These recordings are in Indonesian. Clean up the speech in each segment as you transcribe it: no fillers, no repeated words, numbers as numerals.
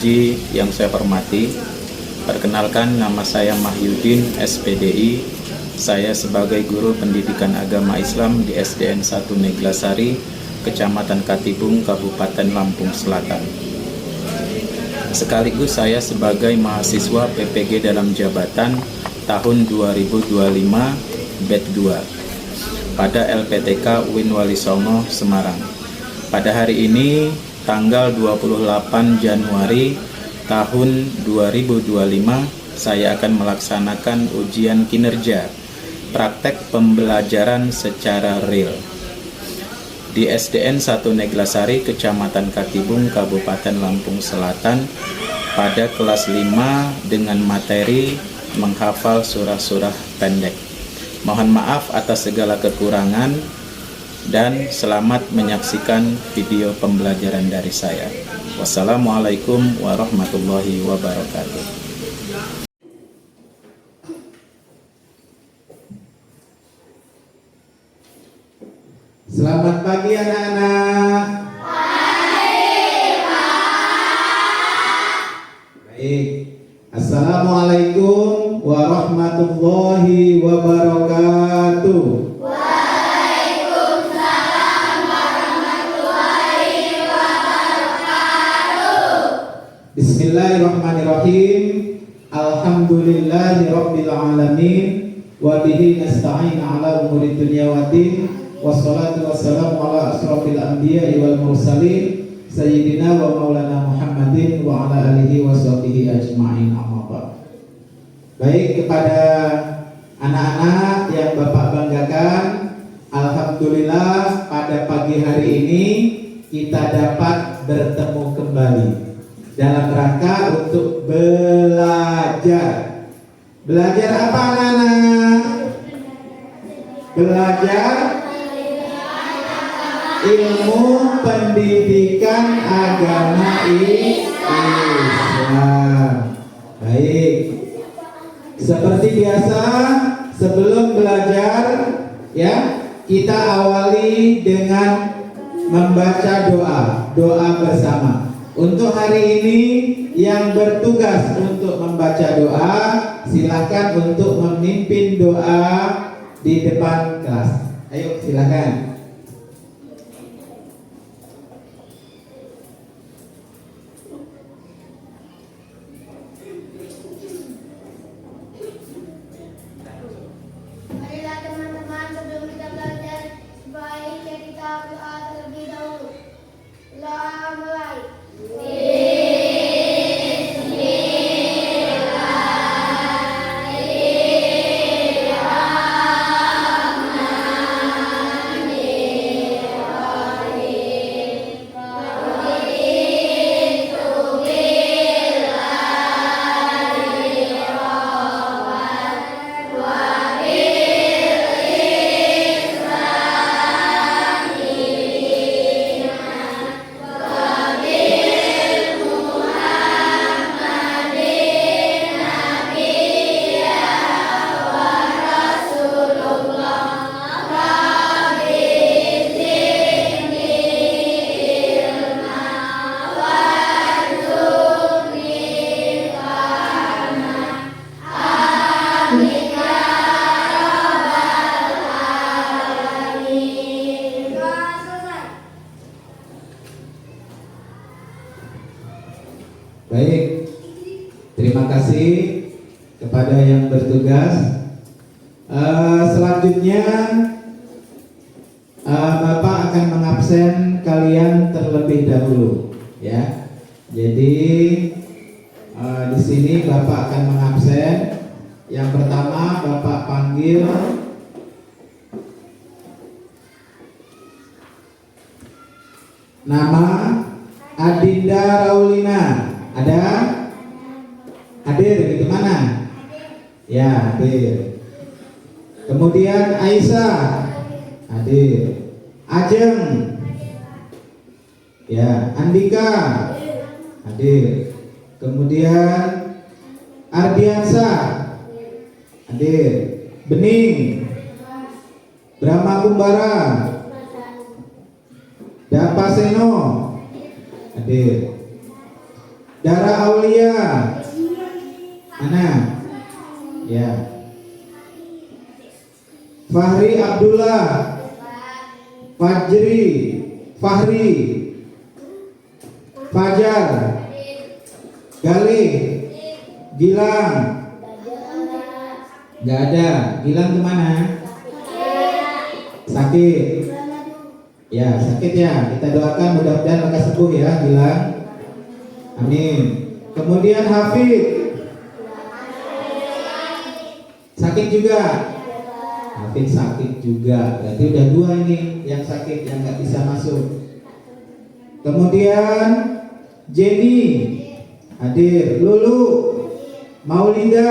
ngaji yang saya hormati, perkenalkan nama saya Mahyudin SPDI. Saya sebagai guru pendidikan agama Islam di SDN 1 Neglasari, Kecamatan Katibung, Kabupaten Lampung Selatan. Sekaligus saya sebagai mahasiswa PPG dalam jabatan tahun 2025 BED 2 pada LPTK UIN Wali Songo, Semarang. Pada hari ini tanggal 28 Januari tahun 2025, saya akan melaksanakan ujian kinerja praktek pembelajaran secara real di SDN 1 Neglasari, Kecamatan Katibung, Kabupaten Lampung Selatan pada kelas 5 dengan materi menghafal surah-surah pendek. Mohon maaf atas segala kekurangan dan selamat menyaksikan video pembelajaran dari saya. Wassalamualaikum warahmatullahi wabarakatuh. Selamat pagi anak-anak. Baik. Assalamualaikum warahmatullahi wabarakatuh. Waalaikumsalam warahmatullahi wabarakatuh. Bismillahirrahmanirrahim. Alhamdulillahirabbil alamin wa bihi nasta'in ala umuri dunya waddin. Wassalatu wassalamu ala asrofil anbiya'i wal mursalin Sayyidina wa maulana Muhammadin wa ala alihi wa sahbihi ajma'in, amma ba'd. Baik, kepada anak-anak yang Bapak banggakan, alhamdulillah pada pagi hari ini kita dapat bertemu kembali dalam rangka untuk belajar. Belajar apa anak-anak? Belajar ilmu pendidikan agama Islam. Baik. Seperti biasa, sebelum belajar ya, kita awali dengan membaca doa bersama. Untuk hari ini yang bertugas untuk membaca doa, silakan untuk memimpin doa di depan kelas. Ayo silakan. Marilah teman-teman, sebelum kita belajar, sebaiknya kita berdoa terlebih dahulu. Doa mulai. Baik, terima kasih kepada yang bertugas. Selanjutnya Bapak akan mengabsen kalian terlebih dahulu, ya. Jadi di sini Bapak akan mengabsen. Yang pertama Bapak panggil nama Adinda Raulina. Ada? Hadir di mana? Ya, hadir. Kemudian Aisyah. Hadir. Ajeng. Ya, Andika. Hadir. Kemudian Ardiansa. Hadir. Bening. Brahma Kumbara. Dapaseno. Hadir. Bara Aulia. Mana? Ya. Fahri Abdullah. Fahri. Fajar. Galih. Gilang. Gak ada. Gilang kemana? Sakit. Ya, sakit ya. Kita doakan mudah-mudahan lekas sembuh ya, Gilang. Amin. Kemudian Hafid. Sakit juga. Hafid sakit juga. Berarti udah 2 ini yang sakit, yang nggak bisa masuk. Kemudian Jenny hadir. Lulu, Maulida,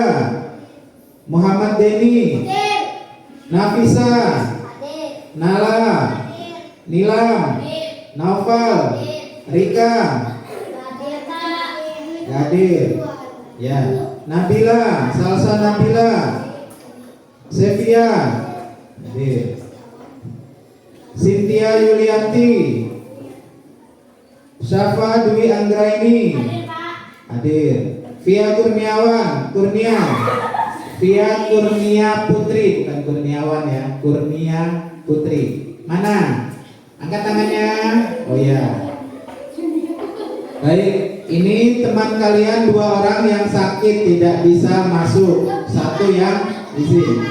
Muhammad Deni, Nafisa, Nala, Nilam, Naufal, Rika, hadir. Ya, Nabila, Salsa Nabila, Sevia, hadir. Cynthia Yulianti, Syafa Dwi Anggraini, hadir. Via Kurnia Putri, bukan Kurniawan ya, Kurnia Putri. Mana? Angkat tangannya. Oh ya. Baik, ini teman kalian 2 orang yang sakit tidak bisa masuk. 1 yang izin.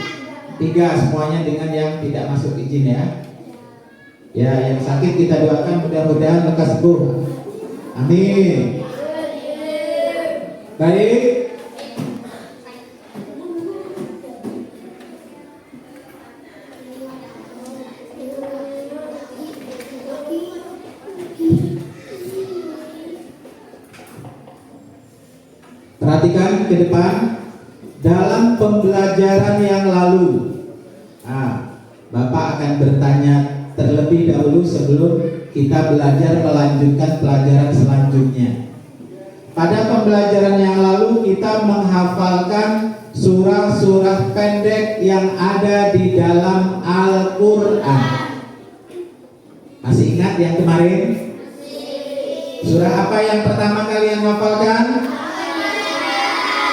3 semuanya dengan yang tidak masuk izin ya. Ya, yang sakit kita doakan mudah-mudahan lekas sembuh. Amin. Baik. Perhatikan ke depan dalam pembelajaran yang lalu. Bapak akan bertanya terlebih dahulu sebelum kita belajar melanjutkan pelajaran selanjutnya. Pada pembelajaran yang lalu kita menghafalkan surah-surah pendek yang ada di dalam Al-Quran. Masih ingat yang kemarin? Surah apa yang pertama kalian hafalkan?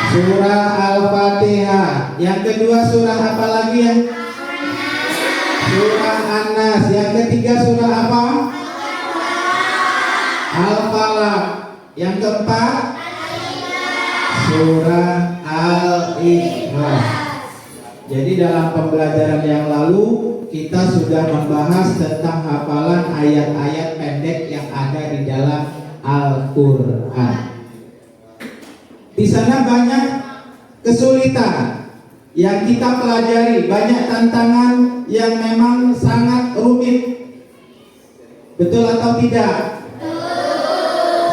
Surah Al-Fatihah. Yang kedua surah apa lagi ya? Surah An-Nas. Yang ketiga surah apa? Al-Falaq. Yang keempat surah Al-Ikhlas. Jadi dalam pembelajaran yang lalu kita sudah membahas tentang hafalan ayat-ayat pendek yang ada di dalam Al-Quran. Di sana banyak kesulitan yang kita pelajari, banyak tantangan yang memang sangat rumit. Betul atau tidak?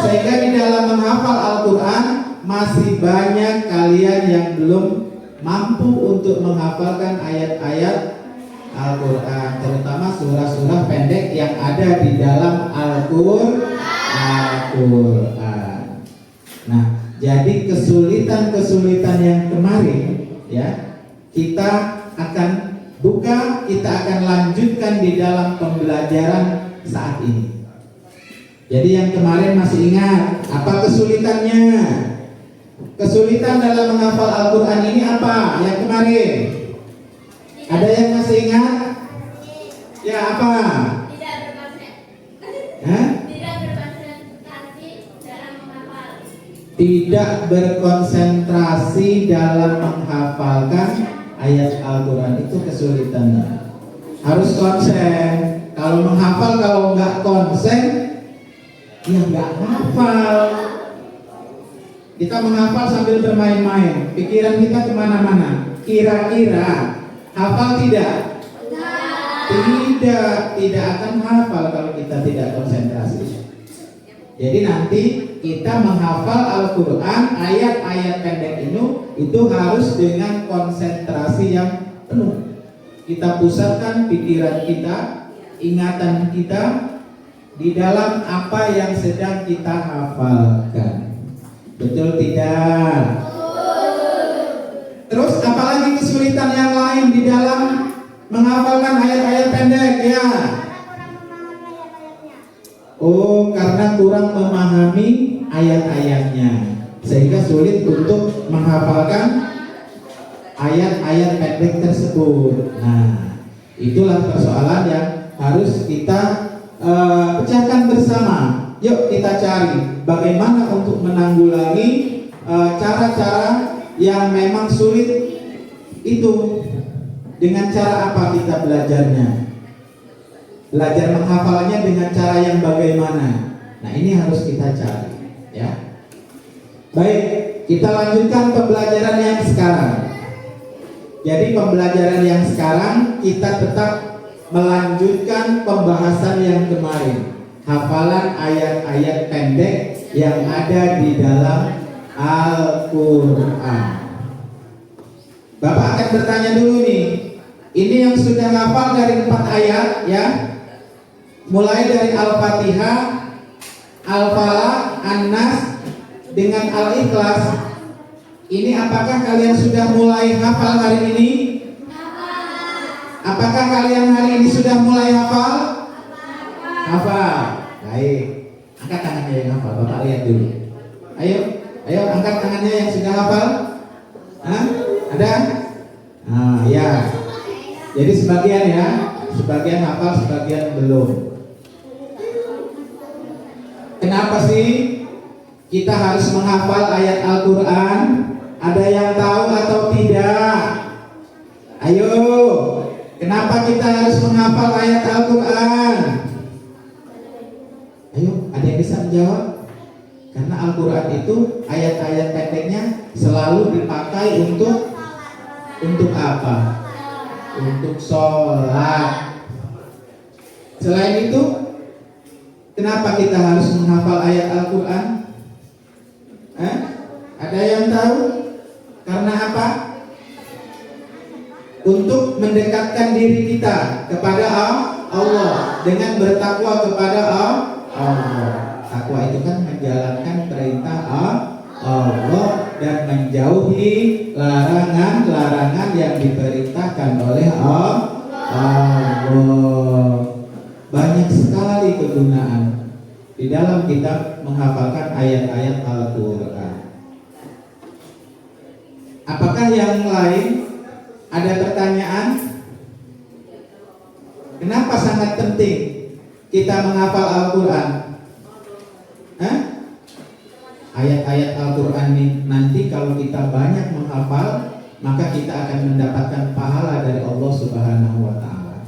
Sehingga di dalam menghafal Al-Quran masih banyak kalian yang belum mampu untuk menghafalkan ayat-ayat Al-Quran, terutama surah-surah pendek yang ada di dalam Al-Quran. Nah, jadi kesulitan-kesulitan yang kemarin ya kita akan buka, kita akan lanjutkan di dalam pembelajaran saat ini. Jadi yang kemarin masih ingat apa kesulitannya? Kesulitan dalam menghafal Al-Quran ini apa? Yang kemarin ada yang masih ingat? Ya apa? Tidak berkonsentrasi dalam menghafalkan ayat Al-Quran, itu kesulitannya. Harus konsen. Kalau menghafal, kalau nggak konsen, ya nggak hafal. Kita menghafal sambil bermain-main, pikiran kita kemana-mana. Kira-kira hafal tidak? Tidak akan hafal kalau kita tidak konsentrasi. Jadi nanti kita menghafal Al-Quran, ayat-ayat pendek itu harus dengan konsentrasi yang penuh. Kita pusatkan pikiran kita, ingatan kita di dalam apa yang sedang kita hafalkan. Betul tidak? Terus apalagi kesulitan yang lain di dalam menghafalkan ayat-ayat pendek ya? Oh, karena kurang memahami ayat-ayatnya, sehingga sulit untuk menghafalkan ayat-ayat pendek tersebut. Nah, itulah persoalan yang harus kita pecahkan bersama. Yuk kita cari bagaimana untuk menanggulangi cara-cara yang memang sulit itu. Dengan cara apa kita belajarnya? Belajar menghafalnya dengan cara yang bagaimana? Nah, ini harus kita cari, ya. Baik, kita lanjutkan pembelajaran yang sekarang. Jadi pembelajaran yang sekarang kita tetap melanjutkan pembahasan yang kemarin, hafalan ayat-ayat pendek yang ada di dalam Al-Quran. Bapak akan bertanya dulu nih, ini yang sudah hafal dari 4 ayat, ya, mulai dari Al-Fatihah, Al-Falaq, An-Nas dengan Al-Ikhlas. Ini apakah kalian sudah mulai hafal hari ini? Apakah kalian hari ini sudah mulai hafal? Hafal. Baik. Angkat tangannya yang hafal. Bapak lihat dulu. Ayo angkat tangannya yang sudah hafal. Hah? Ada? Nah, ya. Jadi sebagian ya, sebagian hafal, sebagian belum. Kenapa sih kita harus menghafal ayat Al-Quran? Ada yang tahu atau tidak? Ayo, kenapa kita harus menghafal ayat Al-Quran? Ayo, ada yang bisa menjawab? Karena Al-Quran itu ayat-ayat pendeknya selalu dipakai untuk apa? Untuk sholat. Selain itu, kenapa kita harus menghafal ayat Al-Quran? Ada yang tahu? Karena apa? Untuk mendekatkan diri kita kepada Allah dengan bertakwa kepada Allah. Takwa itu kan menjalankan perintah Allah dan menjauhi larangan-larangan yang diperintahkan oleh Allah. Banyak sekali kegunaan di dalam kita menghafalkan ayat-ayat Al-Quran. Apakah yang lain ada pertanyaan? Kenapa sangat penting kita menghafal Al-Quran? Ayat-ayat Al-Quran ini nanti kalau kita banyak menghafal, maka kita akan mendapatkan pahala dari Allah Subhanahu wa Ta'ala.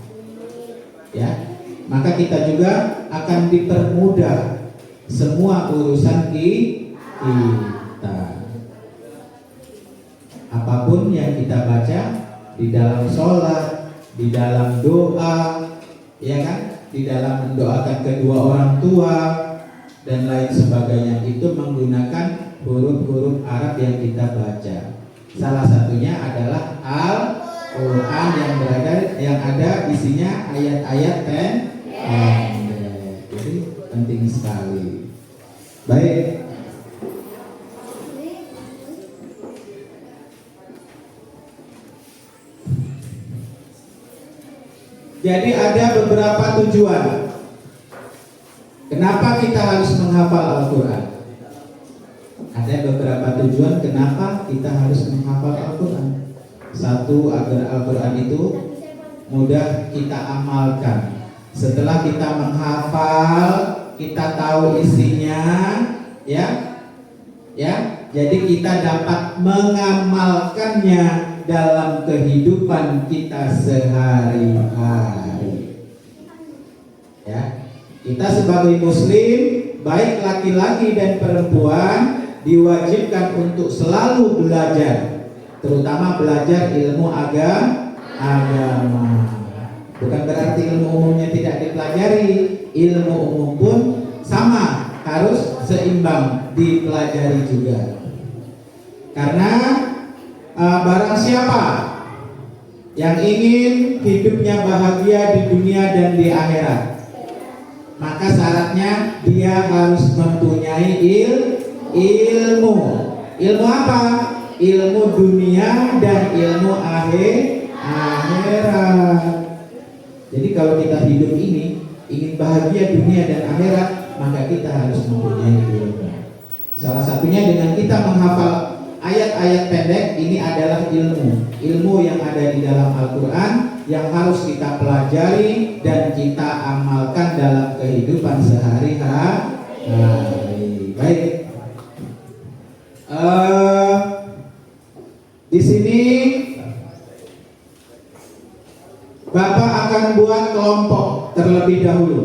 Ya, maka kita juga akan dipermudah semua urusan kita. Apapun yang kita baca di dalam sholat, di dalam doa, ya kan, di dalam mendoakan kedua orang tua dan lain sebagainya, itu menggunakan huruf-huruf Arab yang kita baca. Salah satunya adalah Al-Quran yang ada isinya ayat-ayat pendek. Jadi penting sekali. Baik. Jadi ada beberapa tujuan kenapa kita harus menghafal Al-Quran. Ada beberapa tujuan kenapa kita harus menghafal Al-Quran. Satu, agar Al-Quran itu mudah kita amalkan. Setelah kita menghafal, kita tahu isinya, ya. Jadi kita dapat mengamalkannya dalam kehidupan kita sehari-hari. Ya, kita sebagai Muslim, baik laki-laki dan perempuan, diwajibkan untuk selalu belajar, terutama belajar ilmu agama. Bukan berarti ilmu umumnya tidak dipelajari, ilmu umum pun sama, harus seimbang dipelajari juga. Karena barang siapa yang ingin hidupnya bahagia di dunia dan di akhirat, maka syaratnya dia harus mempunyai ilmu. Ilmu apa? Ilmu dunia dan ilmu akhirat. Jadi kalau kita hidup ini ingin bahagia dunia dan akhirat, maka kita harus mempunyai ilmu. Salah satunya dengan kita menghafal ayat-ayat pendek. Ini adalah ilmu yang ada di dalam Al-Quran yang harus kita pelajari dan kita amalkan dalam kehidupan sehari-hari. Baik. Di sini Bapak akan buat kelompok terlebih dahulu.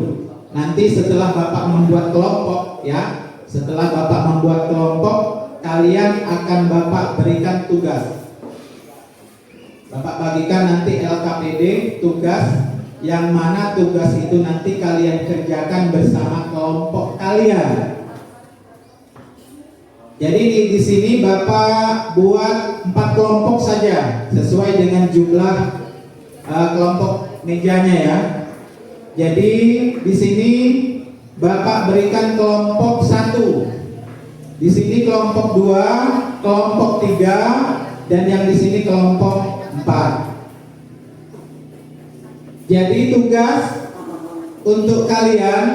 Nanti setelah Bapak membuat kelompok, ya, setelah Bapak membuat kelompok, kalian akan Bapak berikan tugas. Bapak bagikan nanti LKPD tugas, yang mana tugas itu nanti kalian kerjakan bersama kelompok kalian. Jadi di sini Bapak buat 4 kelompok saja sesuai dengan jumlah kelompok mejanya ya. Jadi di sini Bapak berikan kelompok 1, di sini kelompok 2, kelompok 3, dan yang di sini kelompok 4. Jadi tugas untuk kalian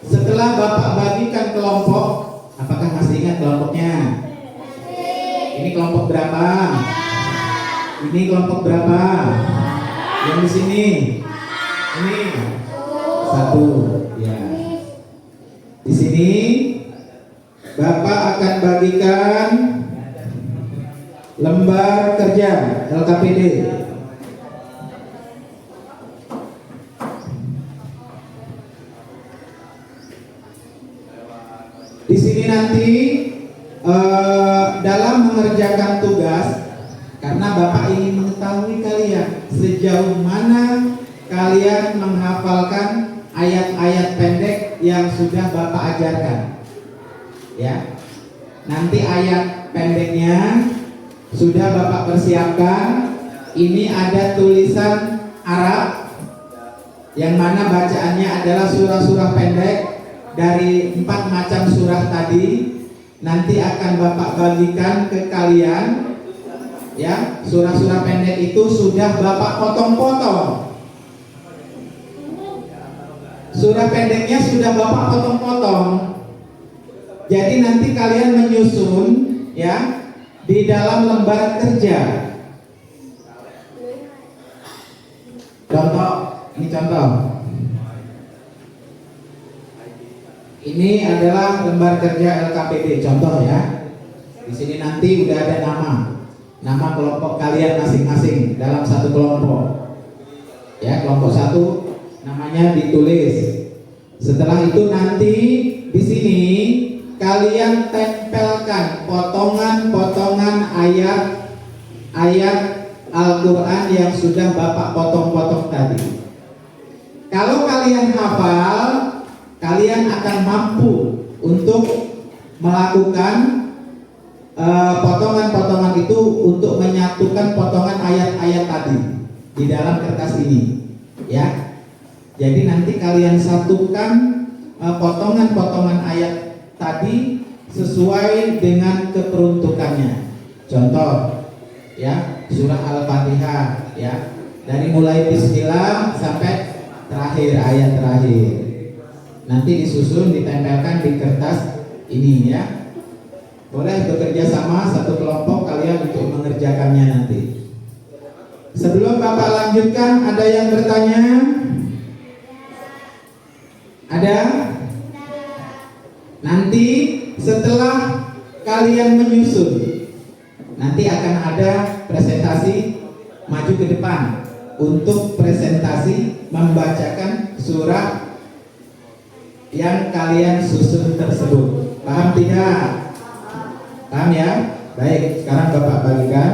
setelah Bapak bagikan kelompok, apakah masih ingat kelompoknya? Ini kelompok berapa? Ini kelompok berapa? Yang di sini? Ini 1. Ya. Di sini Bapak akan bagikan lembar kerja LKPD. Di sini nanti dalam mengerjakan tugas, karena Bapak ingin mengetahui kalian sejauh mana kalian menghafalkan ayat-ayat pendek yang sudah Bapak ajarkan. Ya, nanti ayat pendeknya sudah Bapak persiapkan. Ini ada tulisan Arab, yang mana bacaannya adalah surah-surah pendek dari 4 macam surah tadi. Nanti akan Bapak bagikan ke kalian. Ya, surah-surah pendek itu sudah Bapak potong-potong. Surah pendeknya sudah Bapak potong-potong. Jadi nanti kalian menyusun ya di dalam lembar kerja. Contoh, ini contoh. Ini adalah lembar kerja LKPD, contoh ya. Di sini nanti udah ada nama kelompok kalian masing-masing dalam satu kelompok. Ya, kelompok 1 namanya ditulis. Setelah itu nanti di sini kalian tempelkan potongan-potongan ayat Al-Quran yang sudah Bapak potong-potong tadi. Kalau kalian hafal, kalian akan mampu untuk melakukan potongan-potongan itu untuk menyatukan potongan ayat-ayat tadi di dalam kertas ini, ya. Jadi nanti kalian satukan potongan-potongan ayat tadi sesuai dengan keperuntukannya. Contoh, ya, surah Al-Fatihah, ya, dari mulai Bismillah sampai terakhir, ayat terakhir. Nanti disusun, ditempelkan di kertas ini, ya. Boleh bekerja sama satu kelompok kalian untuk mengerjakannya nanti. Sebelum Bapak lanjutkan, ada yang bertanya? Ada? Nanti setelah kalian menyusun, nanti akan ada presentasi, maju ke depan untuk presentasi membacakan surah yang kalian susun tersebut. Paham tidak? Paham ya? Baik, sekarang Bapak bagikan.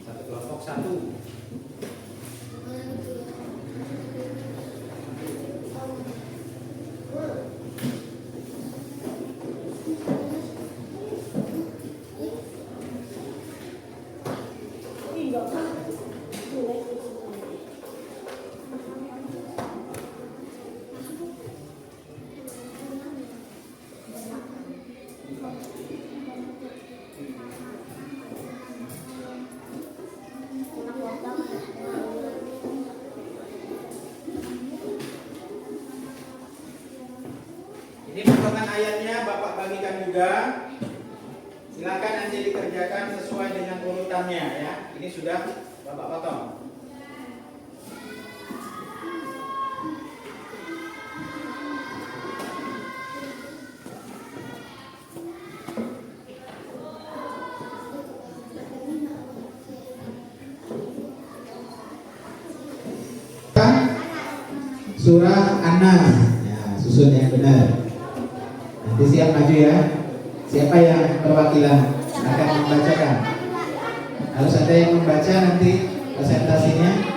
Satu kelompok 1. Ini potongan ayatnya Bapak bagikan juga. Silakan nanti dikerjakan sesuai dengan urutannya ya. Ini sudah Bapak potong. Surah An-Nas. Ya, susun yang benar. Nanti siap maju ya. Siapa yang perwakilan akan membacakan? Harus ada yang membaca nanti presentasinya.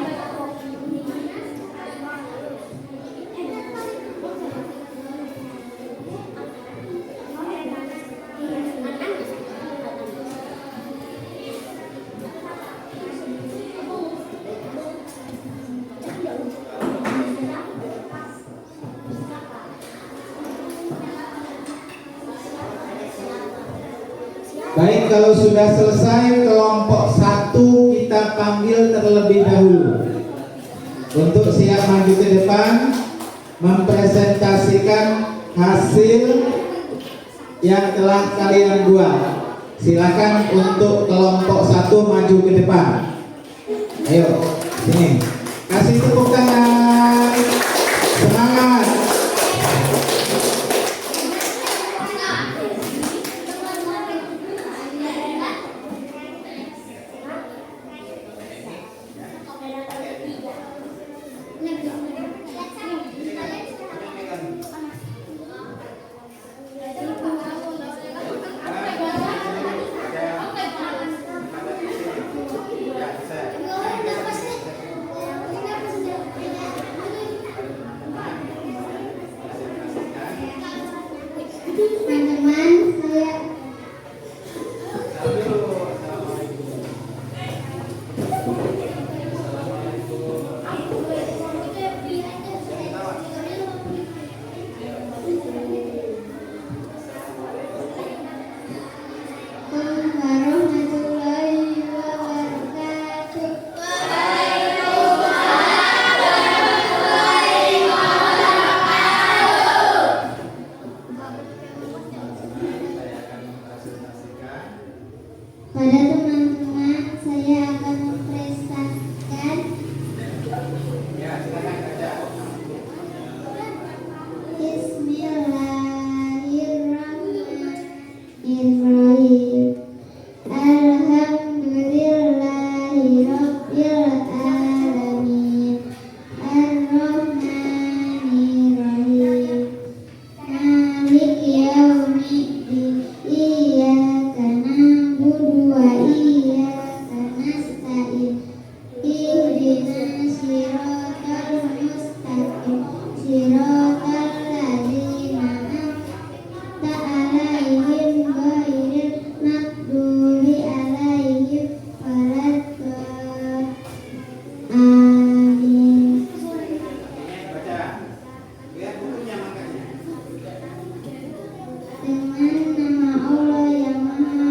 Baik, kalau sudah selesai kelompok 1 kita panggil terlebih dahulu untuk siap maju ke depan mempresentasikan hasil yang telah kalian buat. Silakan untuk kelompok 1 maju ke depan. Ayo, sini. Kasih tepuk tangan. Semangat. Teman-teman, saya warahmatullahi wabarakatuh. Pada teman-teman, saya akan mempresentasikan Bismillahirrahmanirrahim. Alhamdulillahirabbil alamin. Ar-Rahmanirrahim. Maliki yaumiddin. Iyyaka na'budu wa iyyaka nasta'in. Ihdinas siratal mustaqim. Siratal ladzina an'amta 'alaihim ghairil maghdubi 'alaihim waladdallin. Amin. Baca. Lihat bukunya makanya. Dengan nama Allah yang Maha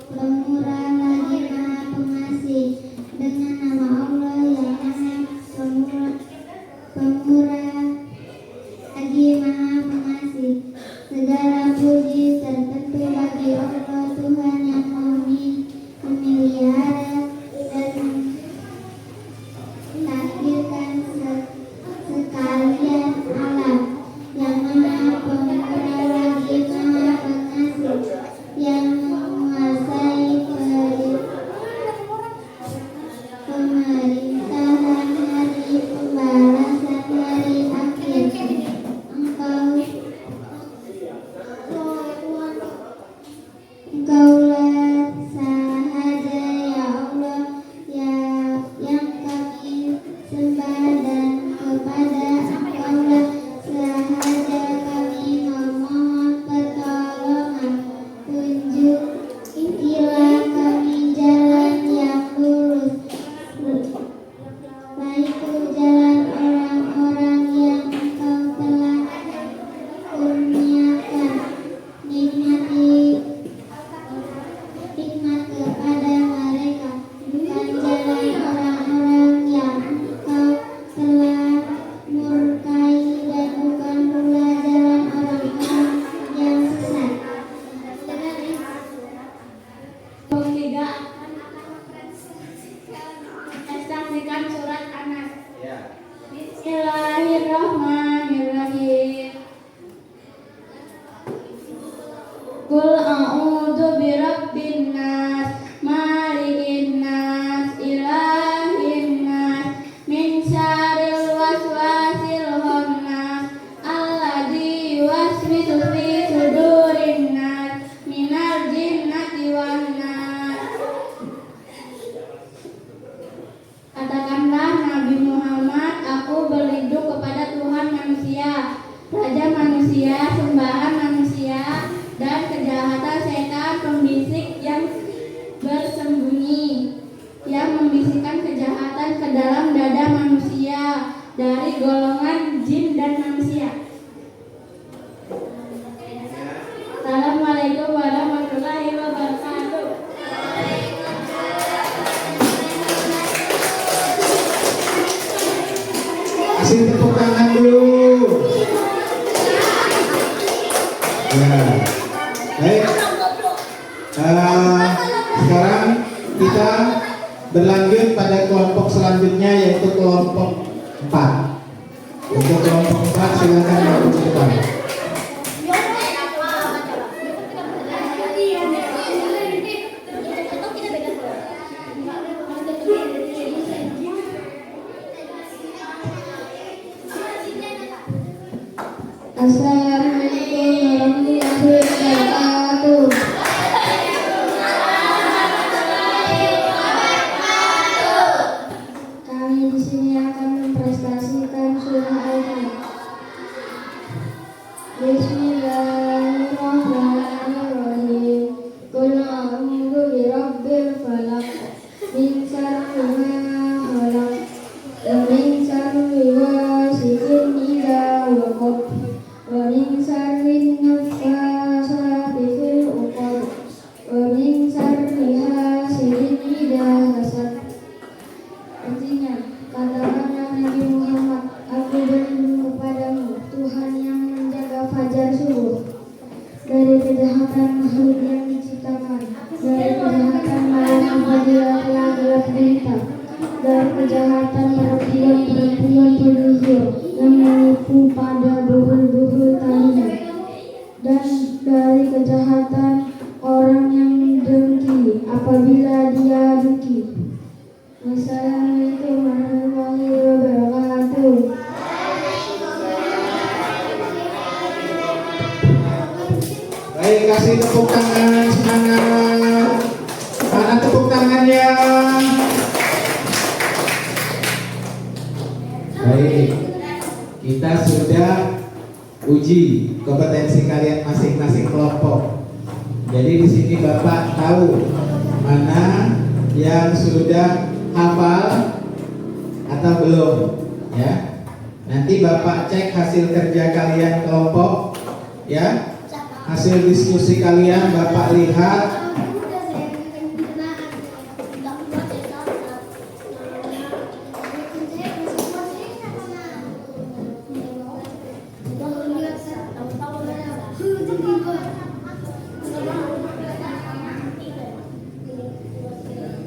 Pemurah lagi Maha Pengasih. Dengan nama Allah yang Maha Pemurah lagi Maha Pengasih. Segala puji tertentu bagi Allah Tuhan yang memelihara dan mentakdirkan sekalian alam, yang Maha Pemurah lagi Maha Pengasih, yang menguasai pemerintahan hari pembalasan hari akhir. Engkaulah sahaja ya Allah yang kami sembah, dan kepada Engkaulah sahaja kami memohon pertolongan. Tunjukilah kami jalan yang lurus, yaitu jalan orang-orang yang Engkau telah kurniakan nikmat kepada mereka, bukan jalan orang-orang yang Engkau dalam dada manusia dari golongan jin dan manusia. Assalamualaikum warahmatullahi wabarakatuh. Kasih tepuk tangan dulu. Ya, baik. Sekarang kita berlanjut pada kelompok selanjutnya, yaitu kelompok 4. Untuk kelompok 4 silakan maju ke depan. Assalamualaikum warahmatullahi wabarakatuh. Kami di sini akan mempresentasikan surah Al-Falaq. Bismillahirrahmanirrahim. Qul a'udzu birabbil falaq min syarri ma khalaq wa min syarri ghasiqin idza waqab wa min syarri naffasati fil 'uqad wa min syarri hasidin idza hasad. Artinya, katakanlah Nabi Muhammad, aku berlindung kepadamu, Tuhan yang menjaga fajar subuh, dari kejahatan makhluk yang diciptakan, dari kejahatan malam apabila telah gelap gulita, dari kejahatan perempuan-perempuan penyihir yang menipu pada buhul-buhul talinya, dan dari kejahatan orang yang dengki apabila dia dengki. Wassalamualaikum warahmatullahi wabarakatuh. Baik, kasih tepuk tangan, semangat. Mana tepuk tangannya? Baik, kita sudah uji kompetensi kalian masing-masing kelompok. Jadi di sini Bapak tahu mana yang sudah hafal atau belum, ya. Nanti Bapak cek hasil kerja kalian kelompok, ya. Hasil diskusi kalian Bapak lihat.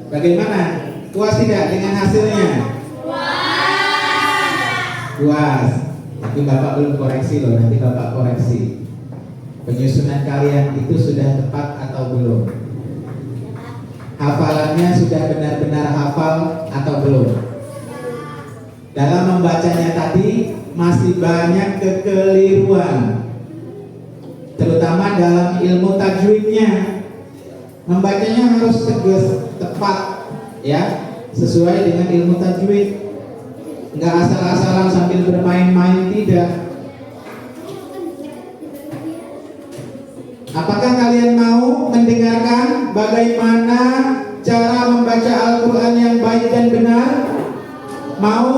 Bagaimana? Puas tidak dengan hasilnya? Puas. Tapi Bapak belum koreksi loh, nanti Bapak koreksi. Penyusunan kalian itu sudah tepat atau belum? Hafalannya sudah benar-benar hafal atau belum? Dalam membacanya tadi masih banyak kekeliruan, terutama dalam ilmu tajwidnya. Membacanya harus tegas, tepat, ya, sesuai dengan ilmu tajwid. Nggak asal-asalan sambil bermain-main, tidak. Apakah kalian mau mendengarkan bagaimana cara membaca Al-Quran yang baik dan benar? Mau?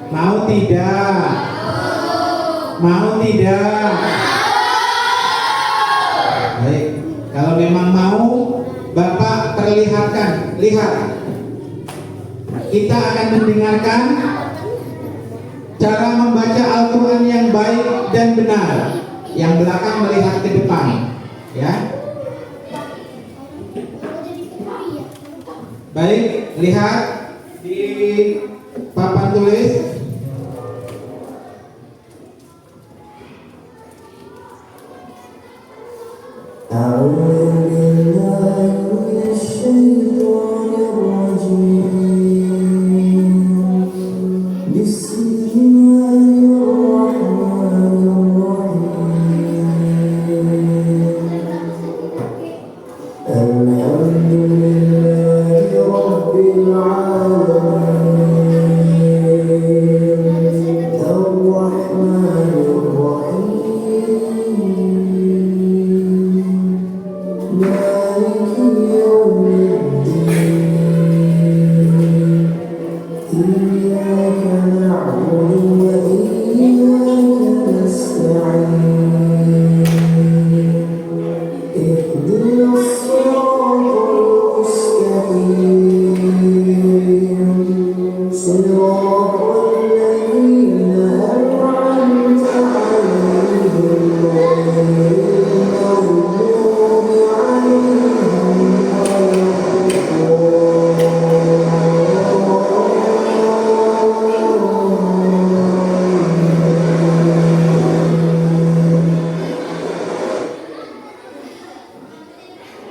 Mau tidak? Mau tidak? Baik, kalau memang mau, Bapak perlihatkan. Lihat, kita akan mendengarkan cara membaca Al-Quran yang baik dan benar. Yang belakang melihat ke depan, ya. Baik, lihat di papan tulis. Alhamdulillah Rabbil Alamin.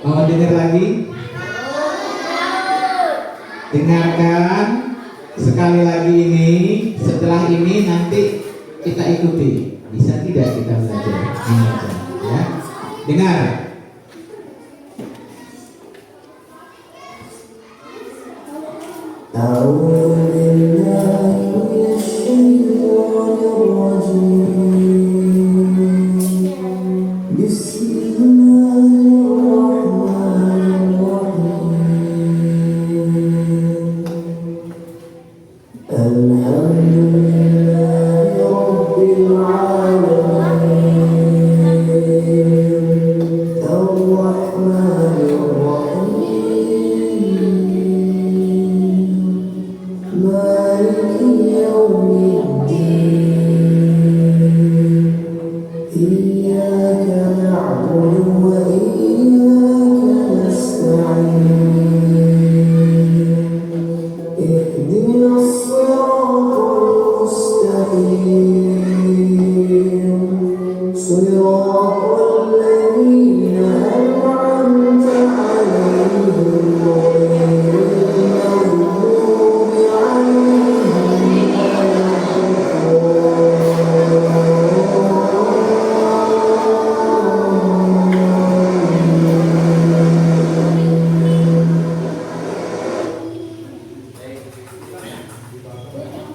Mau dengar lagi? Dengarkan sekali lagi ini. Setelah ini nanti kita ikuti. Bisa tidak kita belajar? Ini aja, ya. Dengar.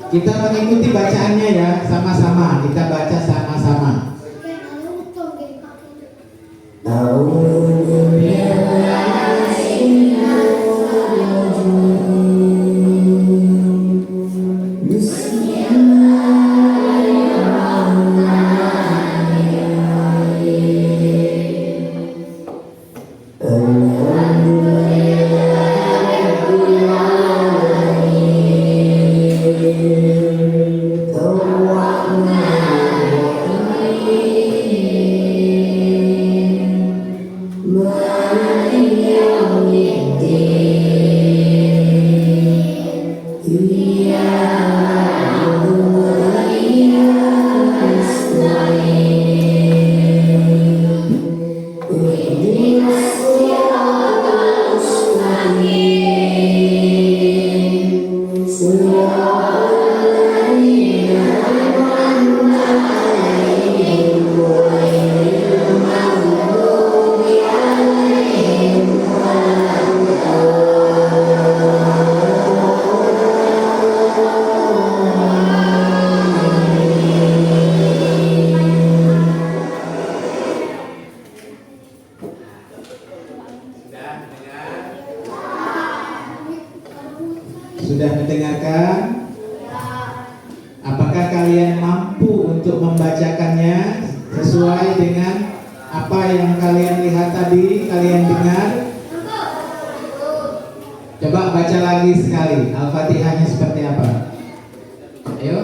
Kita mengikuti bacaannya ya, sama-sama. Kita baca sama-sama. Sudah mendengarkan? Apakah kalian mampu untuk membacakannya sesuai dengan apa yang kalian lihat tadi, kalian dengar? Coba baca lagi sekali. Al-Fatihahnya seperti apa? Ayo.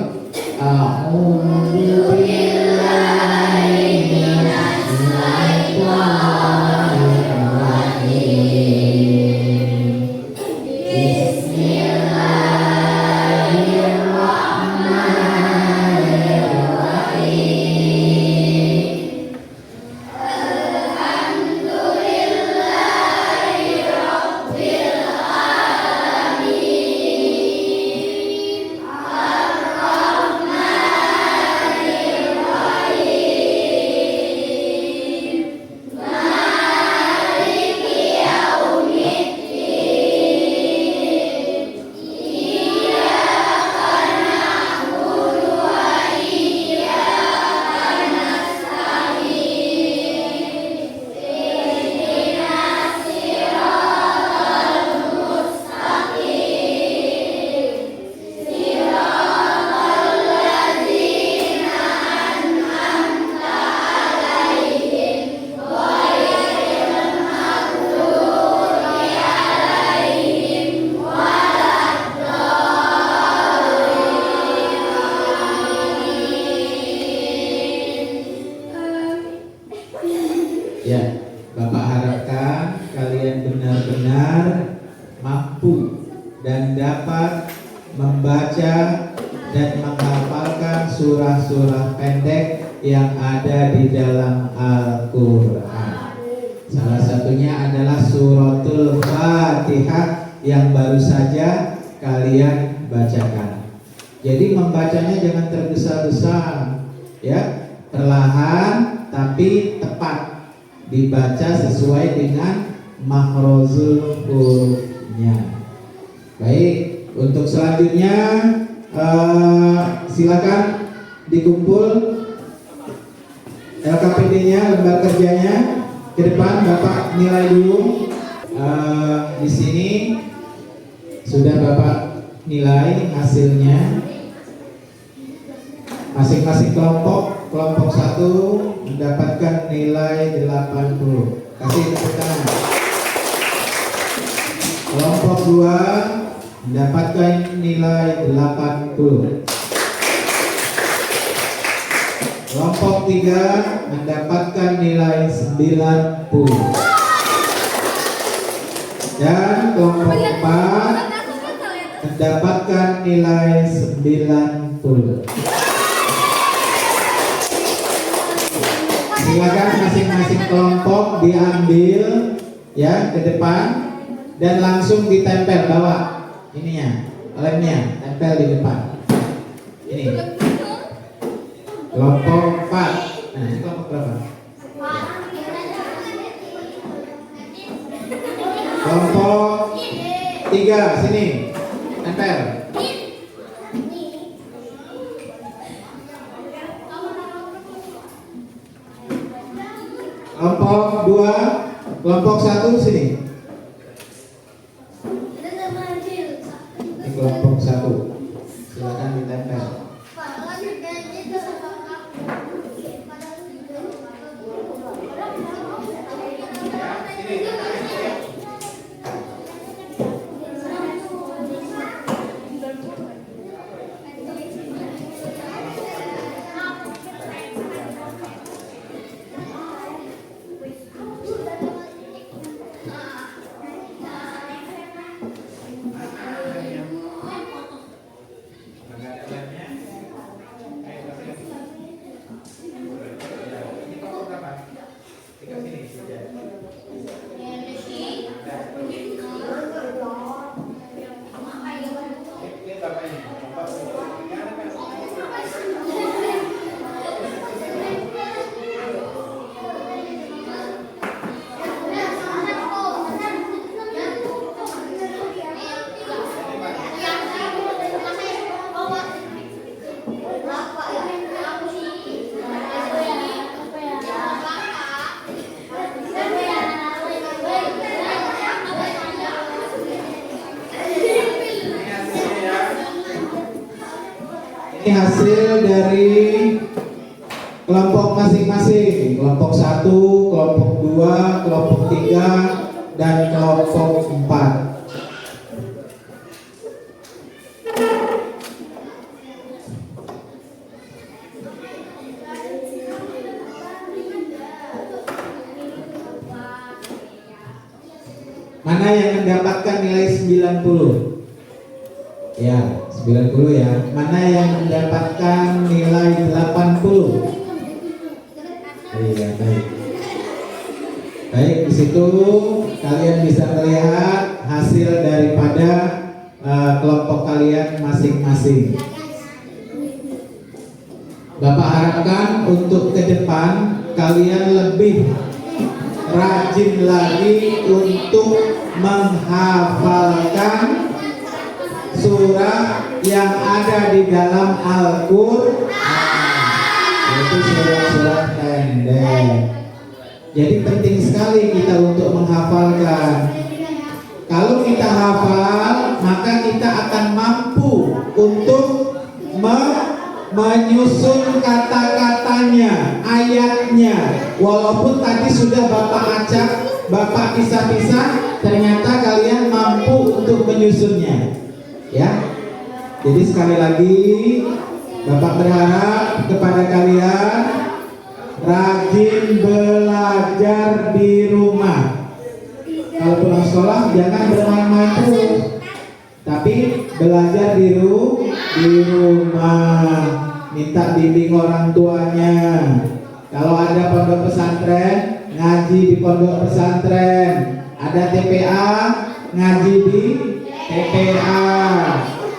membaca dan menghafalkan surah-surah pendek yang ada di dalam Al-Quran. Salah satunya adalah suratul Fatihah yang baru saja kalian bacakan. Jadi membacanya jangan tergesa-gesa, ya, perlahan tapi tepat, dibaca sesuai dengan makhrajul hurufnya. Baik, untuk selanjutnya silakan dikumpul LKPD-nya, lembar kerjanya ke depan. Bapak nilai dulu. Di sini sudah Bapak nilai hasilnya. Masing-masing kelompok 1 mendapatkan nilai 80. Kasih tepuk tangan. Kelompok 2 mendapatkan nilai 80. Kelompok 3 mendapatkan nilai 90. Dan kelompok 4 mendapatkan nilai 90. Silakan masing-masing kelompok diambil ya ke depan dan langsung ditempel, bawa ininya, lemnya, tempel di depan. Ini kelompok 4. Nah, ini kelompok berapa? Kelompok 3, sini, tempel. Kelompok 2, kelompok 1 sini. Ini kelompok 1. Silakan ditempel. Ini hasil dari kelompok masing-masing, kelompok 1, kelompok 2, kelompok 3, dan kelompok 4. Mana yang mendapatkan nilai 90? Ya, 90 ya. Mana yang mendapatkan nilai 80? Iya, baik. Baik, di situ kalian bisa melihat hasil daripada kelompok kalian masing-masing. Bapak harapkan untuk ke depan kalian lebih rajin lagi untuk menghafalkan surah yang ada di dalam Al-Quran, yaitu surah-surah pendek. Jadi penting sekali kita untuk menghafalkan. Kalau kita hafal, maka kita akan mampu untuk menyusun kata-katanya, ayatnya. Walaupun tadi sudah Bapak acak, Bapak pisah-pisah, ternyata kalian mampu untuk menyusunnya. Ya, jadi sekali lagi Bapak berharap kepada kalian rajin belajar di rumah. Kalau pulang sekolah jangan bermain-main terus, tapi belajar di rumah. di rumah, minta bimbing orang tuanya. Kalau ada pondok pesantren, ngaji di pondok pesantren. Ada TPA, ngaji di TPA.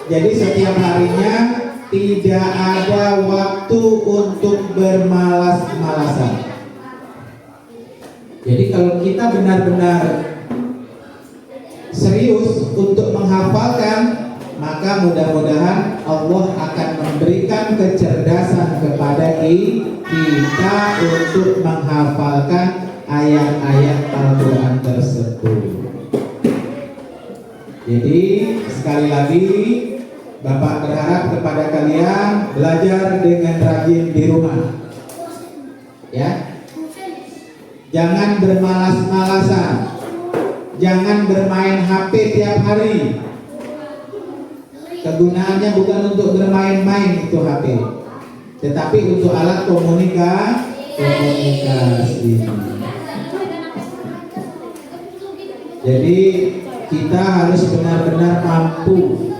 Jadi setiap harinya tidak ada waktu untuk bermalas-malasan. Jadi kalau kita benar-benar serius untuk menghafalkan, maka mudah-mudahan Allah akan memberikan kecerdasan kepada kita untuk menghafalkan ayat-ayat Al-Quran tersebut. Jadi sekali lagi Bapak berharap kepada kalian belajar dengan rajin di rumah, ya. Jangan bermalas-malasan, jangan bermain HP tiap hari. Kegunaannya bukan untuk bermain-main itu HP, tetapi untuk alat komunikasi. Jadi kita harus benar-benar mampu,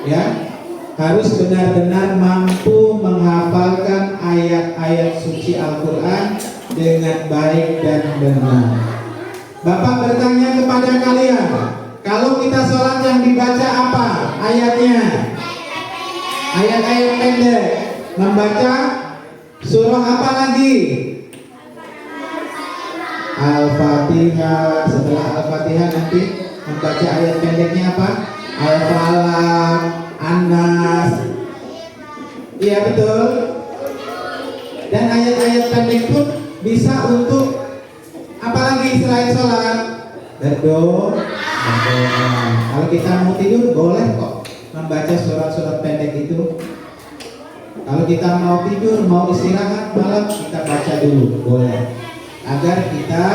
ya, harus benar-benar mampu menghafalkan ayat-ayat suci Al-Quran dengan baik dan benar. Bapak bertanya kepada kalian, kalau kita sholat yang dibaca apa ayatnya? Ayat-ayat pendek. Membaca surah apa lagi? Al-Fatihah. Setelah Al-Fatihah nanti membaca ayat pendeknya apa? Al-Falaq, An-Nas. Iya betul. Dan ayat-ayat pendek pun bisa untuk apa lagi selain sholat? Berdoa. Kalau kita mau tidur boleh kok membaca surat-surat pendek itu. Kalau kita mau tidur, mau istirahat malam, kita baca dulu, boleh. Agar kita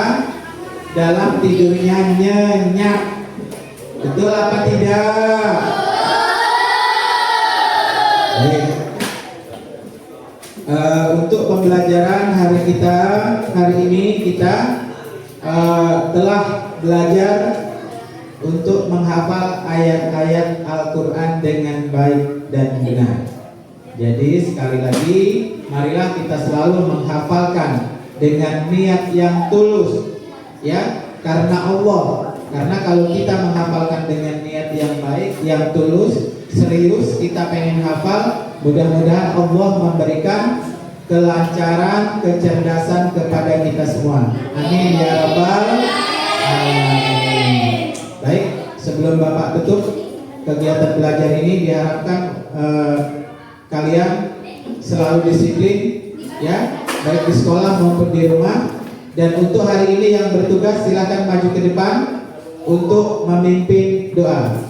dalam tidurnya nyenyak. Betul apa tidak? Baik. Untuk pembelajaran hari ini kita telah belajar untuk menghafal ayat-ayat Al-Quran dengan baik dan benar. Jadi sekali lagi, marilah kita selalu menghafalkan dengan niat yang tulus, ya, karena Allah. Karena kalau kita menghafalkan dengan niat yang baik, yang tulus, serius, kita pengen hafal, mudah-mudahan Allah memberikan kelancaran, kecerdasan kepada kita semua. Amin ya rabbal alamin. Baik, sebelum Bapak tutup kegiatan belajar ini, diharapkan kalian selalu disiplin, ya, baik di sekolah maupun di rumah. Dan untuk hari ini yang bertugas silakan maju ke depan untuk memimpin doa.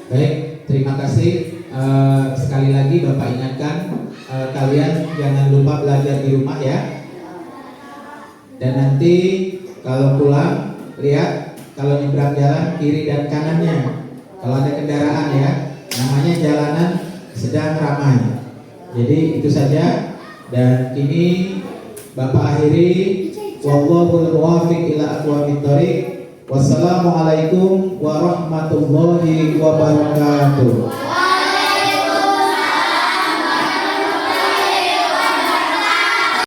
Baik, terima kasih. Sekali lagi Bapak ingatkan, kalian jangan lupa belajar di rumah, ya. Dan nanti kalau pulang, lihat kalau nyebrang jalan kiri dan kanannya. Kalau ada kendaraan, ya, namanya jalanan sedang ramai. Jadi itu saja, dan kini Bapak akhiri, wallahul muwaffiq ila aqwamit thoriq. Wassalamualaikum warahmatullahi wabarakatuh.